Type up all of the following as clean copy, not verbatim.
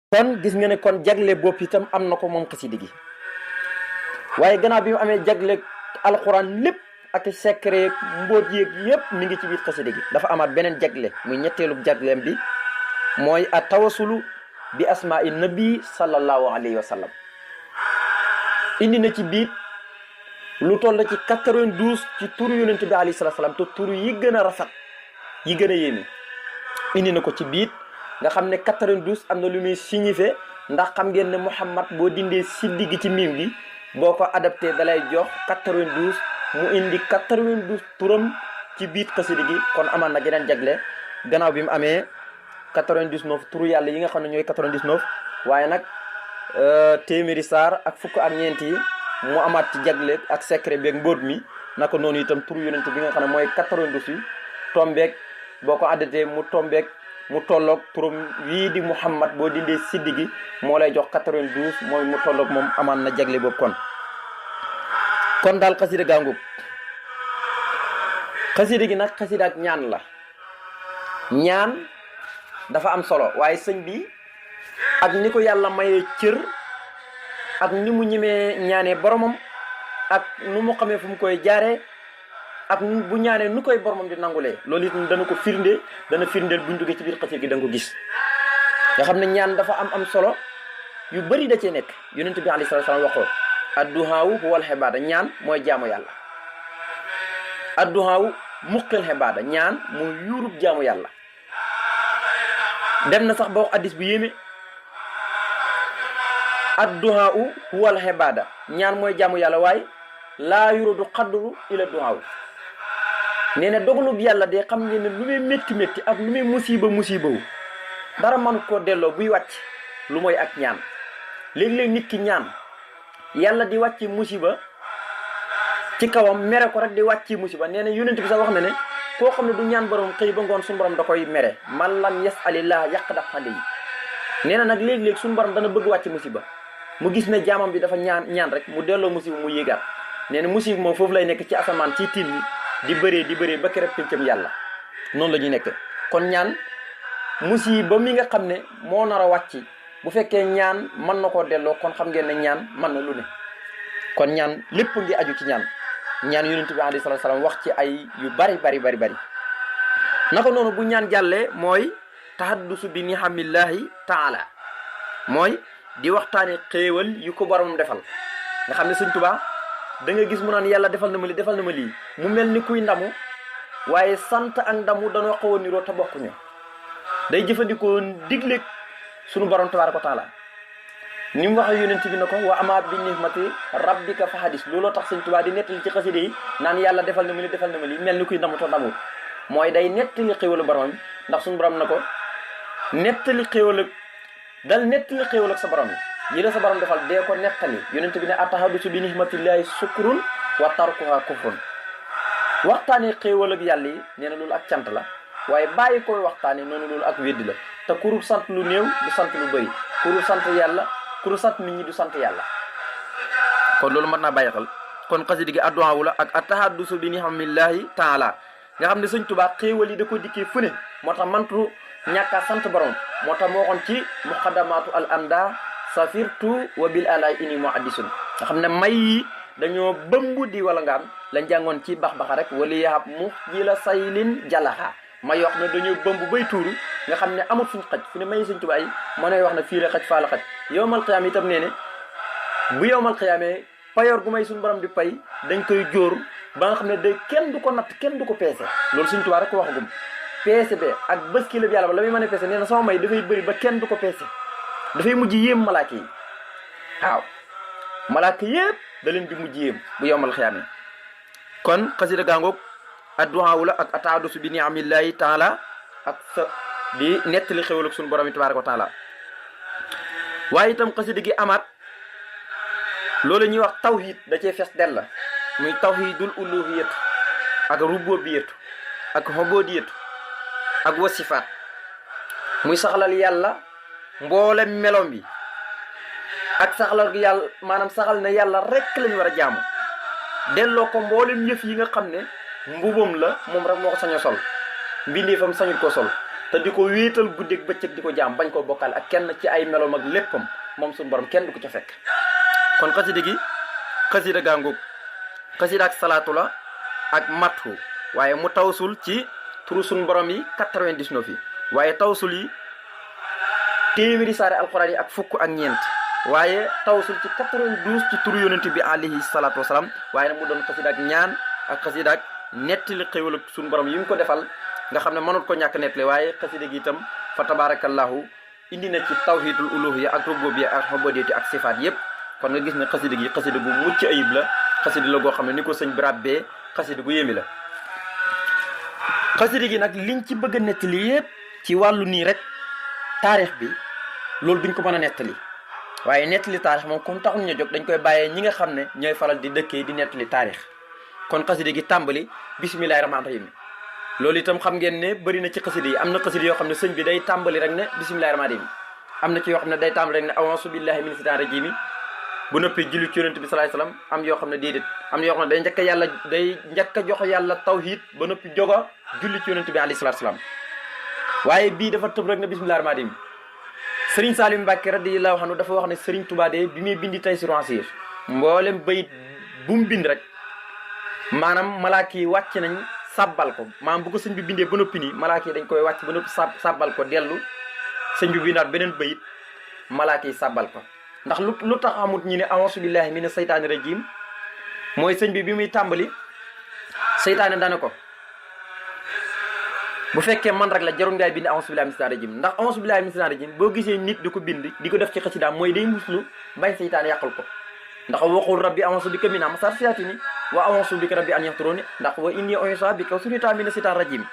kon gis nga ne kon jagle bopp itam am na ko moom xasida gi waaye gannaaw bi mu amee jagle alxuraan lépp ak secret mbóot yéeg yépp mi ngi ci biir xasida gi dafa amaat beneen jagle muy ñetteelu jagleem bi mooy a tawasulu bi asmaai nabi sallallahu alayhi wa sallam indi na ci biir lu toll ci 92 ci turu yonent bi alayhi salaatu salaam te turu yi gën a rafet yi gën a yéeme indi na ko ci biir nga xam ne 92 am na lu muy signifié ndax xam ngeen ne Muhammad boo dindee siddi gi ci miim gi boo ko adapté dalay jox 92 mu indi 92 turam ci biir xasida gi kon amaan na geneen jagle gannaaw bi mu amee 99 turu yàlla yi nga xam ne ñooy 99 waaye nag téeméeri saar ak fukk ak ñeent yi mu amaat ci jagle ak secret beeg mbóot mi naka noonu itam turu yonent bi nga xam ne mooy 92 yi tombeeg boo ko adapté mu tombeeg mu tolloog turam wii di Muhammad boo dindee siddi gi moo lay jox 92 mooy mu tolloog moom amaan na jagle boobu kon daal xasida gàngub xasida gi nag xasida ak ñaan la ñaan dafa am solo waaye sëñ bi ak ni ko yàlla mayee cër ak ni mu ñemee ñaanee boromam ak nu mu xamee fu mu koy jaaree ak bu ñaanee nu koy boromam di nangulee loolu it dana ko firnde dana firndeel buñ duggee ci biir xasida gi da nga ko gis nga xam ne ñaan dafa am solo yu bëri da cee nekk yonent bi alayhi salaatu salaam waxoon adduhaawu huwal xibaada ñaan mooy jaamu yàlla adduhaawu muqil xibaada ñaan mooy yuurub jaamu yàlla dem na sax ba wax addis bu yéeme adduhaawu huwal xibaada ñaan mooy jaamu yàlla waaye laa yuradu xadduru ila duhaawu nee na dogalub yàlla de xam ngeen ne lu muy métti ak lu muy musiba wu dara mënu koo delloo buy wàcc lu mooy ak ñaan léeg-léeg nit ki ñaan yàlla di wàcc musiba ci kawam mere ko rek di wàcc musiba nee na yonent bi sax wax na ne koo xam ne du ñaan borom xëy ba ngoon suñu borom da koy mere man lam yasalillah yàq daf xale yi nee na nag léeg-léeg suñu borom dana bëgg wàcc musiba mu gis ne jaamam bi dafa ñaan rek mu delloo musiba mu yéegaat nee na musiba moom foofu lay nekk ci asamaan ci tiin yi di bëree ba keroog pencam yàlla noonu la ñuy nekk kon ñaan musiba mi nga xam ne moo nar a wàcc bu fekkee ñaan mën na koo delloo kon xam ngeen ne ñaan mën na lu ne kon ñaan lépp ngi aju ci ñaan yonent bi alayhi salaatu salaam wax ci ay yu bari naka noonu bu ñaan jàllee mooy tahaddusu bi ni'amillahi taala mooy di waxtaane xéewal yu ko boromam defal nga xam ne Sëñ Tuubaa da nga gis mu naan yàlla defal na ma lii mu mel ni kuy ndamu waaye sant ak ndamu dañoo xaw a niroo te bokkuñu day jëfandikoo digle sunu borom tabaaraka wa taala ni mu waxee yonent bi na ko wa ama bi nihmati rabbika fa hadis looloo tax Sëñ Tuubaa di nettali ci xasida yi naan yàlla defal na ma lii mel ni kuy ndamu te ndamul mooy day nettali xéewalu borom ndax suñu borom na ko nettali xéewal ak sa borom yi la sa borom defal dee ko nettali yonent bi ne atahadusu bi nihmatillahi sukrun wa tarkuha kufrun waxtaane xéewal ak yàlla yi nee na loolu ak cant la waaye bàyyi koy waxtaane noonu loolu ak weddi la te kurub sant lu néew du sant lu bëri kurub sant yàlla kurub sant nit ñi du sant yàlla kon loolu mën naa bàyyi xel kon xasida gi adduwaa wu la ak atahadusu bi nihmatillahi taala nga xam ne Sëñ Tuubaa xéewal yi da ko dikkee fu ne moo tax mantu ñàkkaa sant borom moo tax moo waxoon ci muqaddamatu al anda safirtu wa bil alay ini mo addisun nga xam ne may yi dañoo bëmb di wala ngaam lañ jàngoon ci bax-baxa rek wala yahab mu ji la saylin jalaxa may wax ne dañoo bëmb bay tuuru nga xam ne amul fuñ xaj fu ne may Sëñ Tuubaa yi mën nay wax ne fii la xaj faa la xaj yowmal xiyaam itam nee ne bu yowmal xiyaamee payoor gu may suñu borom di pay dañ koy jóor ba nga xam ne day kenn du ko natt kenn du ko peese loolu Sëñ Tuubaa rek ko waxagum peese be ak bés ki la bi yàlla ba la muy mën a peese nee na sama may dafay bëri ba kenn du ko peese dafay mujj yéem malaaka yi waaw malaaka yëpp da leen di mujj yéem bu yowmal xiyaamee kon xasida gaangoog adduwaa la ak ataadusu bi ni'amillahi taala ak sa di nettali xéwal ak suñu borom yi tabaaraka wa taala waaye itam xasida gi amaat loolu ñuy wax tawhid da cee fees dell la muy tawhidul uluhiyatu ak rububiyatu ak ubudiyatu ak wasifaat muy saxalal yàlla mboole melom bi ak saxalal gi yàlla maanaam saxal na yàlla rek lañu war a jaamu delloo ko mboolem yëf yi nga xam ne mbubam la moom rek moo ko sañ a sol mbindeefam sañul ko sol te di ko wéetal guddeeg bëccëg di ko jaam bañ koo bokkal ak kenn ci ay meloom ak léppam moom suñu borom kenn du ko ca fekk. kon xasida gi xasida gàngoog xasida ak salaatu la ak mattu waaye mu tawsul ci turu suñu borom yi 99 yi waaye tawsul yi téeméeri saare alxuraan yi ak fukk ak ñeent waaye tawsul ci 92 ci turu yonent bi alayhi salaatu wasalaam waaye nag mu doon xasida ak ñaan ak xasida ak nettali xéwal ak suñu borom yi mu ko defal nga xam ne mënut ko ñàkk nettali waaye xasida gi itam fa tabarakallahu indi na ci tawhidul uluhiyya ak rububiyya ak ubudiyya ak sifaat yépp kon nga gis ne xasida gi xasida gu mucc ayib la xasida la goo xam ne ni ko sëñ bi ràbbee xasida gu yéemi la. xasida gi nag liñ ci bëgg a nettali yépp ci wàllu nii rek taarix bi loolu duñ ko mën a nettali waaye nettali taarix moom comme taxuñ ñu jóg dañ koy bàyyee ñi nga xam ne ñooy faral di dëkkee di nettali taarix. kon xasida gi tàmbali bismillahi rahmaani rahim loolu itam xam ngeen ne bëri na ci xasida yi am na xasida yoo xam ne sëñ bi day tàmbali rek ne bismillahi rahmaani rahim am na ci yoo xam ne day tàmbali rek ne a'uuzu billahi mina shaytaani rajiim bu noppee julli ci yonent bi sallallahu alayhi wasallam am yoo xam ne déedéet am na yoo xam ne day njëkk a jox yàlla tawhid ba noppi joga julli ci yonent bi alayhi salaatu wasallam waaye bii dafa tëb rek ne bismillahi rahmaani rahim Serigne Salim Mbacke radiyallahu anhu dafa wax ne Serigne Touba de bi muy bindi Taysiroul Assir mboolem bayit bu mu bind rek maanaam malaaka yi wàcc nañ sàbbal ko maanaam bu ko sëñ bi bindee ba noppi nii malaaka yi dañ koy wàcc ba noppi sàbbal ko dellu sëñ bi bindaat beneen bayit malaaka yi sàbbal ko ndax lu tax amut ñi ne a'uuzu billahi mina seytaani rajim mooy sëñ bi muy tàmbali seytaane dana ko bu fekkee man rek la jarul ngaay bind a'uuzu billahi mina seytaani rajim ndax a'uuzu billahi mina seytaani rajim boo gisee nit di ko bind di ko def ci xasidaam mooy day muslu bañ seytaane yàqal ko ndax waxul rabbi a'uuzu bika min hamazaati shayaatiini wa a'uuzu bika rabbi an yahduruuni ndax wa inni u'iizuhaa bika wa zurriyyatahaa mina seytaani rajiim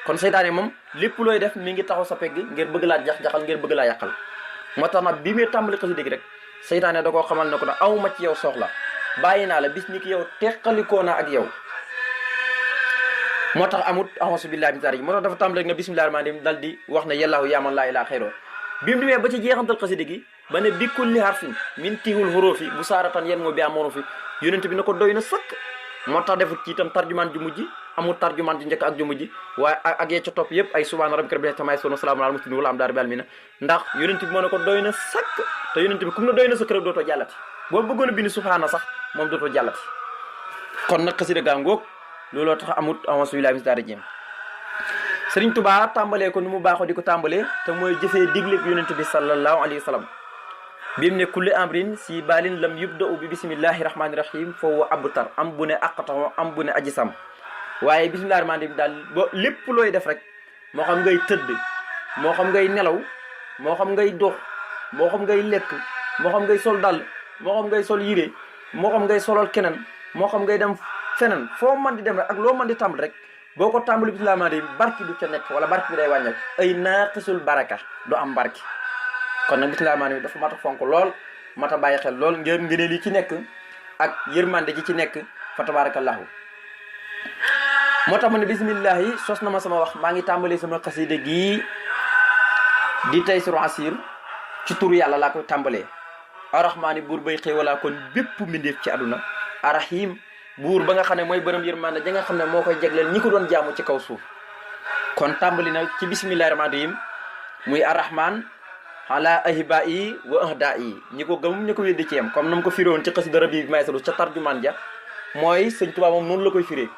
kon seytaane moom lépp looy def mi ngi taxaw sa pegg ngir bëgg laa jax-jaxal ngir bëgg laa yàqal moo tax nag bi muy tàmbali xasida gi rek seytaane da koo xamal ne ko nag aw ma ci yow soxla bàyyi naa la bis ni ki yow teqalikoo naa ak yow moo tax amut a'uuzu billaahi mina shaytaani rajiim moo tax dafa tàmbali rek ne bismillaahi rahmaani rahiim dal di wax ne yallaahu yaa man laa ilaaha xayroo bi mu demee ba ci jeexantal xasida gi ba ne bi kulli harfin min tihul hurufi bu saaratan yen moo bi amono fi yonent bi ne ko doy na sëkk moo tax defut ci itam tarjumaan ju mujj amul tarjumaan ju njëkk ak ju mujj waaye ak yee ca topp yëpp ay subhaana rabbika rabbil izzati ammaa yasifuun wa salaamun alal mursaliin walhamdulillahi rabbil aalamiin ndax yonent bi moo ne ko doy na sëkk te yonent bi comme ne doy na sëkk rek dootoo jàllati boo bëggoon a bind subhaana sax moom dootoo jàllati kon nag xasida gaa ngoog looloo tax amut a'uuzu billaahi mina shaytaani rajiim Sëriñ Tuubaa tàmbalee ko nu mu baaxoo di ko tàmbalee te mooy jëfee digle yonent bi sallallahu alayhi wa sallam bi mu ne kulli amrin si baalin lam yubda'u bi bismillahi rahmaani rahim foofu abtar am bu ne aqatahu am bu ne ajisam waaye bismillahi rahmaani rahim daal ba lépp looy def rek moo xam ngay tëdd moo xam ngay nelaw moo xam ngay dox moo xam ngay lekk moo xam ngay sol dàll moo xam ngay sol yére moo xam ngay solal keneen moo xam ngay dem feneen foo mën di dem rek ak loo mën di tàmbali rek boo ko tàmbali bismillahi rahmaani rahim barki du ca nekk wala barki bi day wàññeeku ay naaqisul baraka du am barki kon nag bismillahi rahmaani rahim dafa mat a fonk lool mat a bàyyi xel lool ngir ngëneel yi ci nekk ak yërmande ji ci nekk fa tabarakallahu moo tax ma ne bismillahi sos na ma sama wax maa ngi tàmbalee sama xasida gii di Taysiroul Assir ci turu yàlla laa koy tàmbalee arrahmaani buur bay xéewalaa kon bépp mbindeef ci àdduna arrahim buur ba nga xam ne mooy bërëm yërmande ja nga xam ne moo koy jegleel ñi ko doon jaamu ci kaw suuf kon tàmbali na ci bismillahi rahmaani rahim muy arrahman ala ahiba yi wa ahda yi ñi ko gëm ñi ko weddi ci yam comme na mu ko firéwoon ci xasida rabbi bi maysalu ca tarjumaan ja mooy sëñ Tuubaa moom noonu la koy firee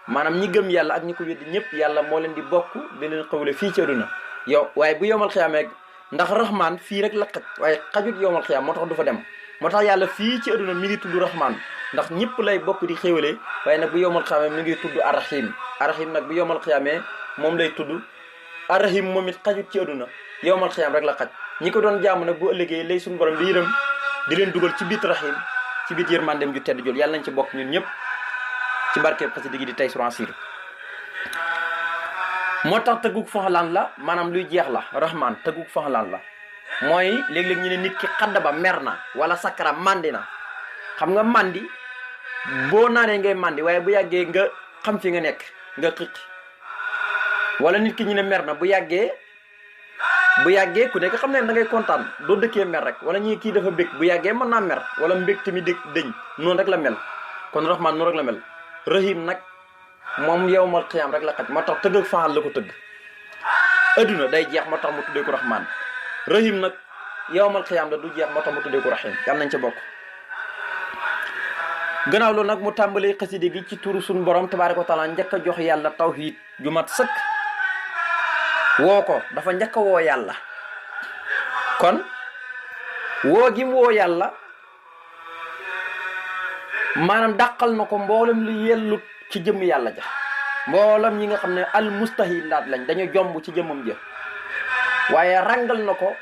maanaam ñi gëm yàlla ak ñi ko weddi ñëpp yàlla moo leen di bokk di leen xawle fii ci àdduna yow waaye bu yowmal xiyaamee ndax rahman fii rek la xaj waaye xajut yowmal xiyaam moo tax du fa dem moo tax yàlla fii ci àdduna mi ngi tudd rahman ndax ñëpp lay bokk di xéwale waaye nag bu yowmal xiyaamee mi ngi tudd arrahim arrahim nag bu yowmal xiyaamee moom lay tudd arrahim moom it xajut ci àdduna yowmal xiyaam rek la xaj ñi ko doon jaamu nag bu ëllëgee lay suñu borom di yërëm di leen dugal ci biit rahim ci biit yërmandem ju tedd jol yàlla nañ ci bokk ñun ñëpp ci barkeeb xasida gi di Taysiroul Assir moo tax tëggug faxalaan la maanaam luy jeex la rahman tëggug faxalaan la mooy léeg-léeg ñu ne nit ki xadd ba mer na wala sakara mandi na xam nga mandi boo naanee ngay mandi waaye bu yàggee nga xam fi nga nekk nga xiqi wala nit ki ñu ne mer na bu yàggee ku nekk xam ne da ngay kontaan doo dëkkee mer rek wala ñii kii dafa bég bu yàggee mën naa mer wala mbég tamit dëñ noonu rek la mel kon rahman noonu rek la mel rahim nag moom yowmal xiyaam rek la xaj moo tax tëgg ak faxal la ko tëgg adduna day jeex moo tax mu tuddee ko rahman rahim nag yowmal xiyaam la du jeex moo tax mu tuddee ko rahim yàlla nañ ca bokk. gannaaw loolu nag mu tàmbalee xaside gi ci turu suñu borom tabaaraka wa taala njëkk a jox yàlla tawhiid ju mat sëkk woo ko dafa njëkk a woo yàlla kon woo gi mu woo yàlla maanaam dàqal na ko mboolem lu yellut ci jëmm yàlla ja mboolem ñi nga xam ne al mustahilaat lañ dañu jomb ci jëmmam ja waaye rangal na ko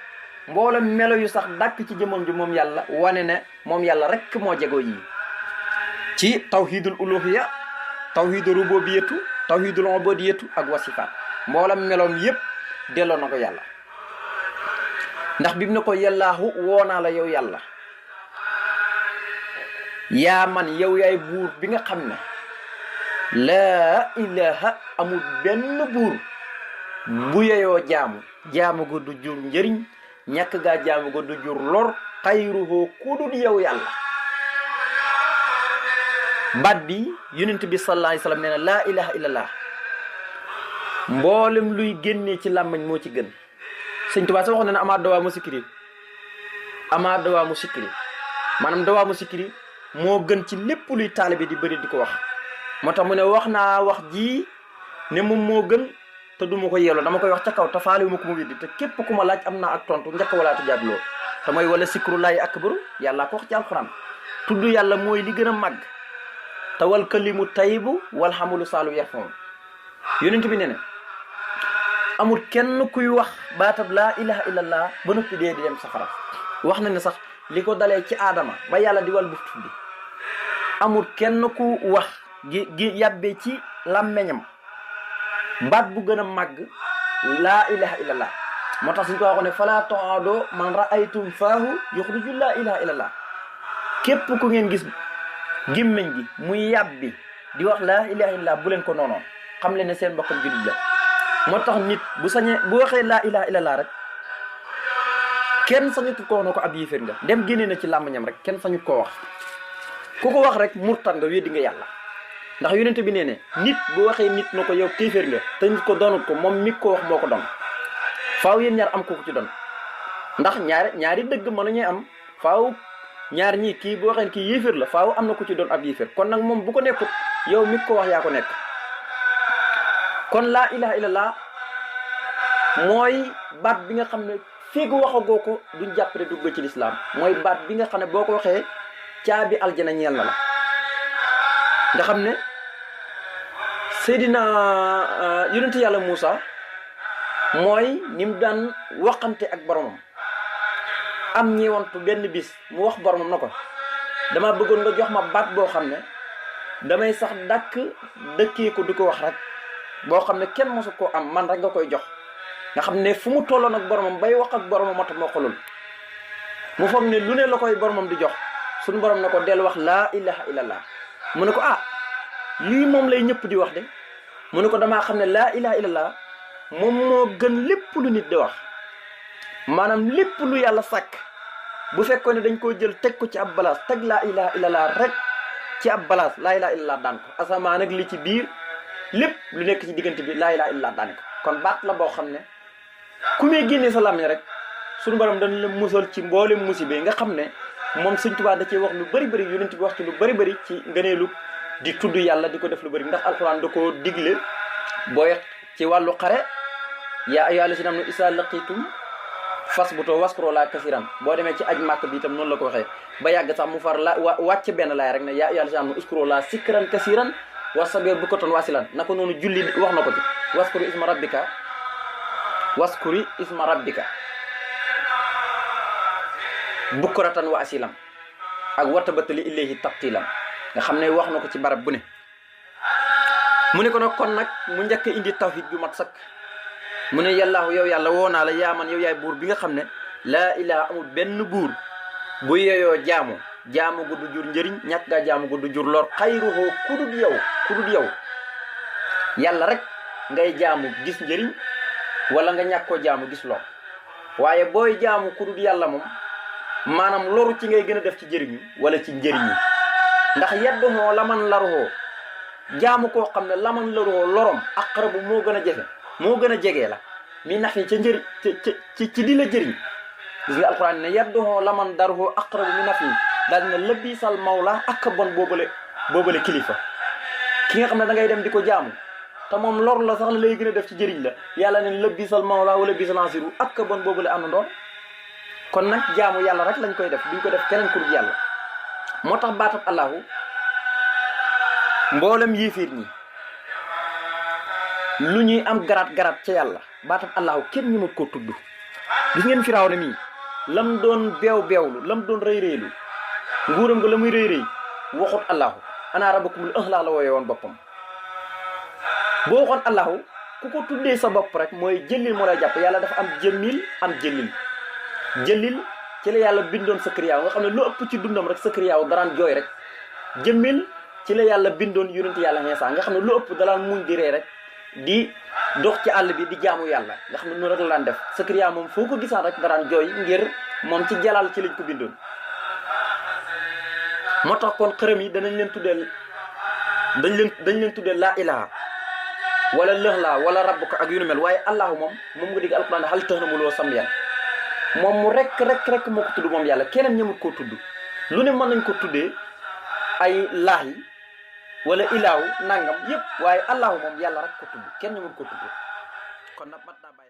mboolem melo yu sax dàkk ci jëmmam ji moom yàlla wane ne moom yàlla rekk moo jegoo yii ci tawhidul uluhiyya tawhidul rububiyatu tawhidul ubudiyatu ak wasifaat mboolem meloom yépp delloo na ko yàlla ndax bi mu ne ko yàllaahu woo naa la yow yàlla yaa man yow yaay buur bi nga xam ne laa ilaha amul benn buur bu yeyoo jaamu go du jur njëriñ ñàkk gaa jaamu go du jur lor xayruhu ku dul yow yàlla baat bi yonent bi sallallahu alayhi wasallam nee na laa ilaha illallah mboolem luy génnee ci làmmañ moo ci gën sëñ Tuubaa sa waxoon ne amaa dawaa mu sikkiri maanaam dawaa mu sikkiri moo gën ci lépp luy taalibe di bëri di ko wax moo tax mu ne wax naa wax ji ne moom moo gën te duma ko yelloo dama koy wax ca kaw te faale ma ko mu weddi te képp ku ma laaj am naa ak tontu njëkk walaatu jaabloo te mooy wala sikrullaahi akbaru yàlla ko wax ci alxuraan tudd yàlla mooy li gën a màgg te wal kalimu tayyibu wal hamalu saalu yarfa'u yonent bi ne ne amul kenn kuy wax baatab laa ilaha illallah ba noppi dee di dem safara wax na ne sax li ko dalee ci aadama ba yàlla di wal buftu bi amul kenn ku wax gi yàbbee ci làmmeñam baat bu gën a màgg laa ilaha illallah moo tax suñ ko waxoon ne fala toado man raaytum faahu yuxriju laa ilaha illallah képp ku ngeen gis gémmiñ gi muy yàbbi di wax laa ilaha illallah bu leen ko noonoon xam leen ne seen mbokkam jullit la moo tax nit bu sañee bu waxee laa ilaha illallah rek kenn sañut koo na ko ab yéeféer nga dem génnee na ci làmmiñam rek kenn sañut koo wax ku ko wax rek murtad nga weddi nga yàlla ndax yonent bi nee ne nit bu waxee nit na ko yow kéeféer nga te nit ko doonut ko moom mi ko wax moo ko doon faaw yéen ñaar am ko ci doon ndax ñaari dëgg mënuñuy am faaw ñaar ñii kii bu waxee kii yéeféer la faaw am na ku ci doon ab yéeféer kon nag moom bu ko nekkut yow mi ko wax yaa ko nekk kon laa ilaha illallah mooy baat bi nga xam ne fii gu waxagoo ko duñ jàpp ne dugg ci lislaam mooy baat bi nga xam ne boo ko waxee caabi aljana ñeel na la nga xam ne Seydina yonent yàlla Muusa mooy ni mu daan waxante ak boromam am ñeewantu benn bis mu wax boromam na ko dama bëggoon nga jox ma baat boo xam ne damay sax dëkkee ko di ko wax rek boo xam ne kenn mosu koo am man rek nga koy jox nga xam ne fu mu tolloon ak boromam bay wax ak boromam moo tax moo xolul mu foog ne lu ne la koy boromam di jox suñu borom ne ko del wax laa ilaha illallah mu ne ko lii moom lay ñëpp di wax de mu ne ko damaa xam ne laa ilaha illallah moom moo gën lépp lu nit di wax maanaam lépp lu yàlla sàkk bu fekkoon ne dañ koo jël teg ko ci ab balaas teg laa ilaha illallah rek ci ab balaas laa ilaha illallah daan ko asamaan ak li ci biir lépp lu nekk ci diggante bi laa ilaha illallah daane ko kon baat la boo xam ne ku muy génnee sa làmmiñ rek suñu borom dañ la musal ci mboolem musibe nga xam ne moom Sëñ Tuubaa da cee wax lu bëri bëri yonent bi wax ci lu bëri bëri ci ngëneelu di tudd yàlla di ko def lu bëri ndax alxuraan da koo digle booy ci wàllu xare yaa ayyuhaa llaziina aamanuu izaa laqiitum fasbutuu wazkuruu llaaha kasiiran boo demee ci aj màkk bi itam noonu la ko waxee ba yàgg sax mu far la wàcc benn laay rek ne yaa ayyuhaa llaziina aamanuu uzkuruu llaaha zikran kasiiran wasabbihu bukratan wa asiilan naka noonu julli wax na ko ci waskuri isma rabbika bukratan wa asiilan ak watabatali ilayhi tabtilan nga xam ne wax na ko ci barab bu ne mu ne ko nag kon nag mu njëkk indi tawhid ju mat sakk mu ne yàllaahu yow yàlla woo naa la yaa man yow yaay buur bi nga xam ne laa ilaha amul benn buur bu yeyoo jaamu gu du jur njëriñ ñàkk gaa jaamu gu du jur lor xayruhu kudut yow yàlla rek ngay jaamu gis njëriñ wala nga ñàkk koo jaamu gis lor waaye booy jaamu kudut yàlla moom maanaam loru ci ngay gën a def ci jëriñu wala ci njëriñ yi ndax yeddu moo laman laruhoo jaamu koo xam ne laman laruhoo lorom aqrabu moo gën a jafe moo gën a jegee la mi nax yi ca njëriñ ci di la jëriñ. gis nga alquran ne yadduhoo laman daruhoo aqrabu mi nax yi daal dina lëbbiisal mawla ak bon boobale kilifa ki nga xam ne da ngay dem di ko jaamu te moom lor la sax la lay gën a def ci jëriñ la yàlla ne lëbbiisal mawla wala bisal ansiru ak bon boobale àndandoon. kon nag jaamu yàlla rek lañ koy def duñ ko def keneen ku dul yàlla. moo tax baatab allahu mboolem yéeféer ñi lu ñuy am garaat ca yàlla baatab allahu kenn ñu ma koo tudd. gis ngeen Firawna mii lam doon beewlu lam doon rëy nguuram nga la muy rëy waxut allahu ana rabbakumul a'laa la wooye woon boppam. boo waxoon allahu ku ko tuddee sa bopp rek mooy jëlil moo lay jàpp. yàlla dafa am jëmmil am jëlil ci la yàlla bindoon Sakariya nga xam ne lu ëpp ci dundam rek Sakariya daraan jooy rek. jëmmil ci la yàlla bindoon yonent yàlla Iisaa nga xam ne lu ëpp dalaan muñ di ree rek di dox ci àll bi di jaamu yàlla nga xam ne noonu rek la daan def. Sakariya moom foo ko gisaan rek daraan jooy ngir moom ci jalal ci lañ ko bindoon. moo tax kon xërëm yi dañ leen tuddee laa ilaha wala lëxlaa wala rabbuka ak yu nu mel waaye allahu moom nga digg alquran hal tahramuloo samyan moom mu rek moo ko tudd moom yàlla keneen ñëmut koo tudd. lu ne mën nañ ko tuddee ay laax yi wala ilaahu nangam yëpp waaye allahu moom yàlla rek ko tudd kenn ñëmut koo tudd kon nag mat naa bàyyi